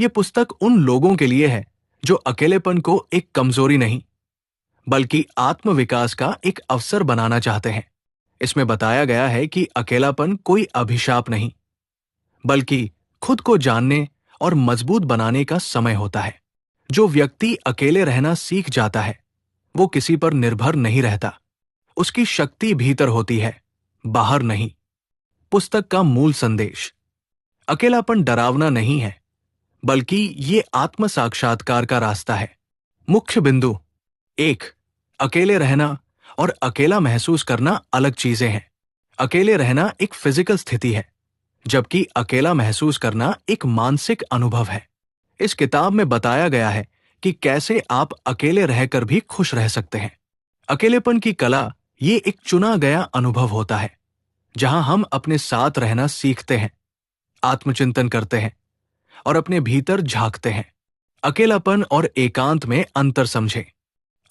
ये पुस्तक उन लोगों के लिए है जो अकेलेपन को एक कमजोरी नहीं बल्कि आत्मविकास का एक अवसर बनाना चाहते हैं। इसमें बताया गया है कि अकेलापन कोई अभिशाप नहीं बल्कि खुद को जानने और मजबूत बनाने का समय होता है। जो व्यक्ति अकेले रहना सीख जाता है वो किसी पर निर्भर नहीं रहता। उसकी शक्ति भीतर होती है, बाहर नहीं। पुस्तक का मूल संदेश: अकेलापन डरावना नहीं है बल्कि ये आत्म साक्षात्कार का रास्ता है। मुख्य बिंदु: 1. अकेले रहना और अकेला महसूस करना अलग चीजें हैं। अकेले रहना एक फिजिकल स्थिति है जबकि अकेला महसूस करना एक मानसिक अनुभव है। इस किताब में बताया गया है कि कैसे आप अकेले रहकर भी खुश रह सकते हैं। अकेलेपन की कला ये एक चुना गया अनुभव होता है जहां हम अपने साथ रहना सीखते हैं, आत्मचिंतन करते हैं और अपने भीतर झांकते हैं। अकेलापन और एकांत में अंतर समझें।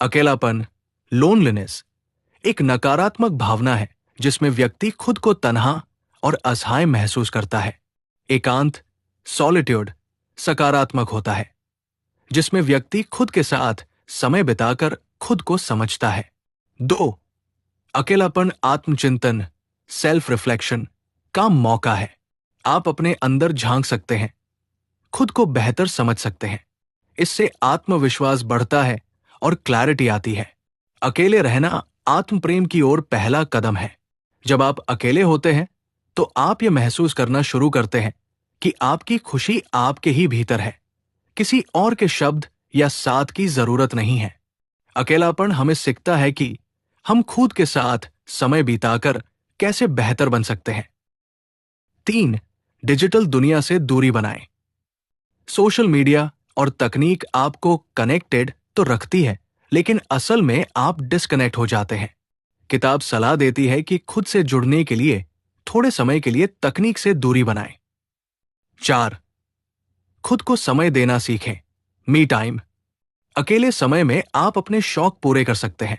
अकेलापन, लोनलीनेस, एक नकारात्मक भावना है जिसमें व्यक्ति खुद को तन्हा और असहाय महसूस करता है। एकांत, सॉलिट्यूड, सकारात्मक होता है जिसमें व्यक्ति खुद के साथ समय बिताकर खुद को समझता है। 2. अकेलापन आत्मचिंतन, सेल्फ रिफ्लेक्शन का मौका है। आप अपने अंदर झांक सकते हैं, खुद को बेहतर समझ सकते हैं। इससे आत्मविश्वास बढ़ता है और क्लैरिटी आती है। अकेले रहना आत्म प्रेम की ओर पहला कदम है। जब आप अकेले होते हैं तो आप ये महसूस करना शुरू करते हैं कि आपकी खुशी आपके ही भीतर है, किसी और के शब्द या साथ की जरूरत नहीं है। अकेलापन हमें सिखाता है कि हम खुद के साथ समय बिताकर कैसे बेहतर बन सकते हैं। 3. डिजिटल दुनिया से दूरी बनाएं। सोशल मीडिया और तकनीक आपको कनेक्टेड तो रखती है, लेकिन असल में आप डिस्कनेक्ट हो जाते हैं। किताब सलाह देती है कि खुद से जुड़ने के लिए थोड़े समय के लिए तकनीक से दूरी बनाएं। 4. खुद को समय देना सीखें। Me time. अकेले समय में आप अपने शौक पूरे कर सकते हैं,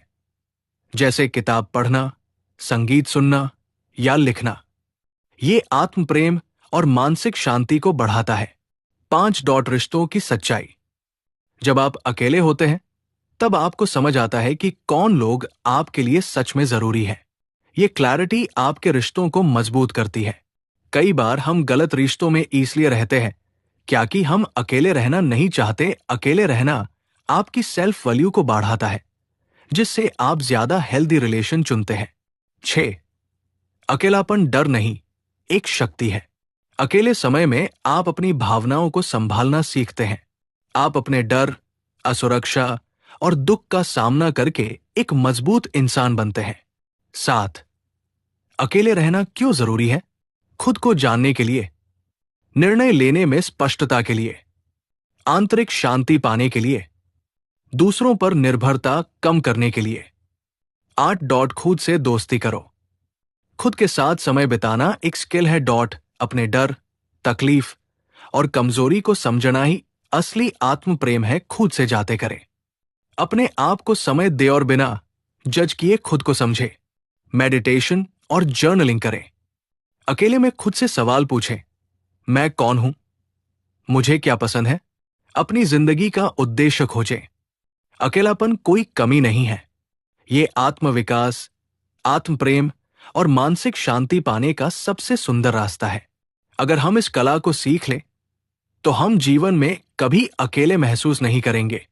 जैसे किताब पढ़ना, संगीत सुनना या लिखना। ये आत्म प्रेम और मानसिक शांति को बढ़ाता है। 5 डॉट रिश्तों की सच्चाई। जब आप अकेले होते हैं तब आपको समझ आता है कि कौन लोग आपके लिए सच में जरूरी है। ये क्लैरिटी आपके रिश्तों को मजबूत करती है। कई बार हम गलत रिश्तों में इसलिए रहते हैं क्या कि हम अकेले रहना नहीं चाहते। अकेले रहना आपकी सेल्फ वैल्यू को बढ़ाता है, जिससे आप ज्यादा हेल्दी रिलेशन चुनते हैं। 6. अकेलापन डर नहीं, एक शक्ति है। अकेले समय में आप अपनी भावनाओं को संभालना सीखते हैं। आप अपने डर, असुरक्षा और दुख का सामना करके एक मजबूत इंसान बनते हैं। 7. अकेले रहना क्यों जरूरी है? खुद को जानने के लिए, निर्णय लेने में स्पष्टता के लिए, आंतरिक शांति पाने के लिए, दूसरों पर निर्भरता कम करने के लिए। 8 डॉट खुद से दोस्ती करो। खुद के साथ समय बिताना एक स्किल है। डॉट अपने डर, तकलीफ और कमजोरी को समझना ही असली आत्म प्रेम है। खुद से जाते करें, अपने आप को समय दे और बिना जज किए खुद को समझे। मेडिटेशन और जर्नलिंग करें। अकेले में खुद से सवाल पूछें, मैं कौन हूं, मुझे क्या पसंद है। अपनी जिंदगी का उद्देश्य खोजें। अकेलापन कोई कमी नहीं है, ये आत्मविकास, आत्म प्रेम और मानसिक शांति पाने का सबसे सुंदर रास्ता है। अगर हम इस कला को सीख लें तो हम जीवन में कभी अकेले महसूस नहीं करेंगे।